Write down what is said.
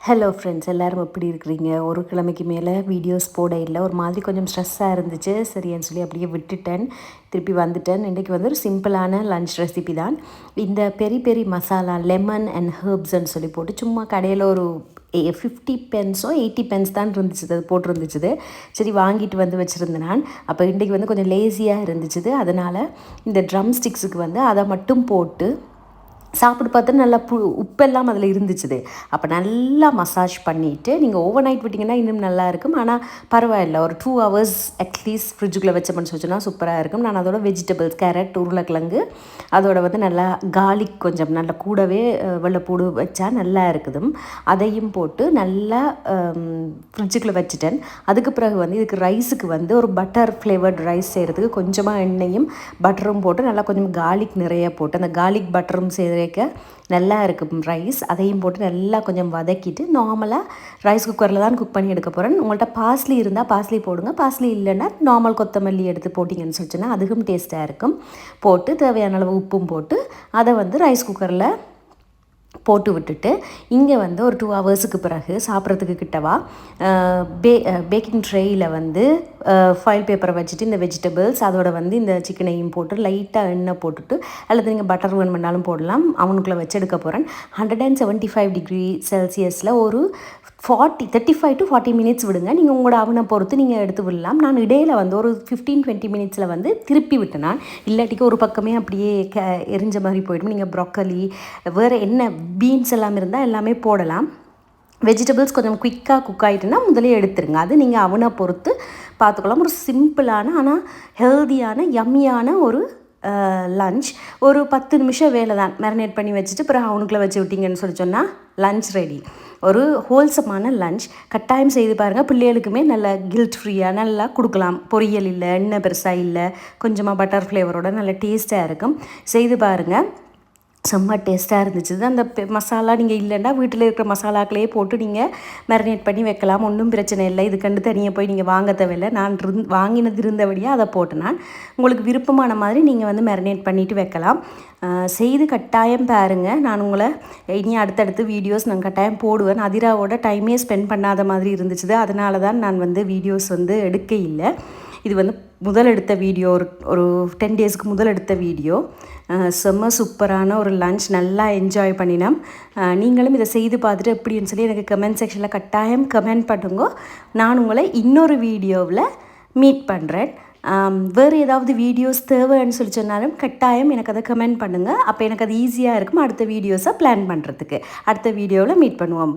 Hello friends, எல்லோரும் எப்படி இருக்கிறீங்க? ஒரு கிழமைக்கு மேலே வீடியோஸ் போட இல்லை, ஒரு மாதிரி கொஞ்சம் ஸ்ட்ரெஸ்ஸாக இருந்துச்சு. சரின்னு சொல்லி அப்படியே விட்டுட்டேன், திருப்பி வந்துட்டேன். இன்றைக்கி வந்து ஒரு சிம்பிளான லன்ச் ரெசிபி தான். இந்த பெரி பெரி மசாலா லெமன் அண்ட் ஹெர்ப்ஸ்ன்னு சொல்லி போட்டு சும்மா கடையில் ஒரு 50 பென்ஸோ 80 பென்ஸ் தான் இருந்துச்சு, அது போட்டிருந்துச்சு. சரி வாங்கிட்டு வந்து வச்சுருந்தேன் நான். அப்போ இன்றைக்கி வந்து கொஞ்சம் லேசியாக இருந்துச்சு. அதனால் இந்த ட்ரம் ஸ்டிக்ஸுக்கு வந்து அதை மட்டும் போட்டு சாப்பிட்டு பார்த்து நல்லா உப்பெல்லாம் அதில் இருந்துச்சு. அப்போ நல்லா மசாஜ் பண்ணிவிட்டு நீங்கள் ஓவர் நைட் விட்டிங்கன்னா இன்னும் நல்லா இருக்கும். ஆனால் பரவாயில்ல, ஒரு 2 hours அட்லீஸ்ட் ஃப்ரிட்ஜுக்குள்ளே வச்சோம்னு சொன்னா சூப்பராக இருக்கும். நான் அதோட வெஜிடபிள்ஸ், கேரட், உருளைக்கிழங்கு, அதோட வந்து நல்லா கார்லிக் கொஞ்சம் நல்லா கூடவே வெள்ளைப்பூடு வச்சா நல்லா இருக்குது. அதையும் போட்டு நல்லா ஃப்ரிட்ஜுக்குள்ளே வச்சுட்டேன். அதுக்கு பிறகு வந்து இதுக்கு ரைஸுக்கு வந்து ஒரு பட்டர் ஃப்ளேவர்ட் ரைஸ் செய்கிறதுக்கு கொஞ்சமாக எண்ணெயும் பட்டரும் போட்டு நல்லா கொஞ்சம் கார்லிக் நிறைய போட்டு அந்த கார்லிக் பட்டரும் சேர்க்க நல்லா இருக்கும் ரைஸ். அதையும் போட்டு நல்லா கொஞ்சம் வதக்கிட்டு நார்மலாக ரைஸ் குக்கரில் தான் குக் பண்ணி எடுக்க போகிறேன். உங்கள்கிட்ட பார்ஸ்லி இருந்தால் பார்ஸ்லி போடுங்க, பார்ஸ்லி இல்லைன்னா நார்மல் கொத்தமல்லி எடுத்து போட்டிங்கன்னு சொல்லிச்சுன்னா அதுவும் டேஸ்ட்டாக இருக்கும். போட்டு தேவையான அளவு உப்பும் போட்டு அதை வந்து ரைஸ் குக்கரில் போட்டு விட்டுட்டு இங்கே வந்து ஒரு 2 hours பிறகு சாப்பிட்றதுக்கு கிட்டவா பேக்கிங் ட்ரேயில் வந்து ஃபாயில் பேப்பரை வச்சுட்டு இந்த வெஜிடபிள்ஸ் அதோட வந்து இந்த சிக்கனையும் போட்டு லைட்டாக எண்ணெய் போட்டுட்டு, அல்லது நீங்கள் பட்டர் வேணுமென்னாலும் போடலாம், அவனுக்குள்ளே வச்சு எடுக்க போகிறேன். 175 டிகிரி செல்சியஸில் ஒரு 35 to 40 minutes விடுங்க. நீங்கள் உங்களோட அவனை பொறுத்து நீங்கள் எடுத்து விடலாம். நான் இடையில் வந்து ஒரு 15-20 minutes வந்து திருப்பி விட்டேன். நான் இல்லாட்டிக்கு ஒரு பக்கமே அப்படியே எரிஞ்ச மாதிரி போய்டும். நீங்கள் ப்ரோக்கலி வேறு என்ன பீன்ஸ் எல்லாம் இருந்தால் எல்லாமே போடலாம். வெஜிடபிள்ஸ் கொஞ்சம் குயிக்காக குக் ஆகிட்டுன்னா முதலே எடுத்துருங்க. அது நீங்கள் அவனை பொறுத்து பார்த்துக்கலாம். ஒரு சிம்பிளான ஆனால் ஹெல்தியான யம்மியான ஒரு லன்ச். ஒரு 10 நிமிஷம் வேலை தான். மேரினேட் பண்ணி வச்சுட்டு பிறகு அவனுக்குள்ளே வச்சு விட்டிங்கன்னு சொல்லி சொன்னால் லன்ச் ரெடி. ஒரு ஹோல்சமான லன்ச் கட்டாயம் செய்து பாருங்கள். பிள்ளைகளுக்குமே நல்லா கில்ட் ஃப்ரீயாக நல்லா கொடுக்கலாம். பொரியல் இல்லை, எண்ணெய் பெருசாக இல்லை, கொஞ்சமாக பட்டர் ஃப்ளேவரோட நல்ல டேஸ்ட்டாக இருக்கும். செய்து பாருங்கள், செம்ம டேஸ்ட்டாக இருந்துச்சு. அந்த மசாலா நீங்கள் இல்லைன்னா வீட்டில் இருக்கிற மசாலாக்களையே போட்டு நீங்கள் மேரினேட் பண்ணி வைக்கலாம், ஒன்றும் பிரச்சனை இல்லை. இது கண்டு தனியாக போய் நீங்கள் வாங்க தேவையில்லை. நான் வாங்கினது இருந்தபடியாக அதை போட்டு நான் உங்களுக்கு விருப்பமான மாதிரி நீங்கள் வந்து மேரினேட் பண்ணிவிட்டு வைக்கலாம். செய்து கட்டாயம் பாருங்கள். நான் உங்களை இனி அடுத்தடுத்து வீடியோஸ் நான் கட்டாயம் போடுவேன். அதிராவோட டைமே ஸ்பெண்ட் பண்ணாத மாதிரி இருந்துச்சு. அதனால தான் நான் வந்து வீடியோஸ் வந்து எடுக்க இல்லை. இது வந்து முதல் எடுத்த வீடியோ, ஒரு 10 daysக்கு முதல் எடுத்த வீடியோ. செம்ம சூப்பரான ஒரு லன்ச், நல்லா என்ஜாய் பண்ணினோம். நீங்களும் இதை செய்து பார்த்துட்டு எப்படின்னு சொல்லி எனக்கு கமெண்ட் செக்ஷனில் கட்டாயம் கமெண்ட் பண்ணுங்க. நான் உங்களை இன்னொரு வீடியோவில் மீட் பண்ணுறேன். வேறு ஏதாவது வீடியோஸ் தேவைன்னு சொல்லி சொன்னாலும் கட்டாயம் எனக்கு அதை கமெண்ட் பண்ணுங்கள். அப்போ எனக்கு அது ஈஸியாக இருக்கும் அடுத்த வீடியோஸை பிளான் பண்ணுறதுக்கு. அடுத்த வீடியோவில் மீட் பண்ணுவோம்.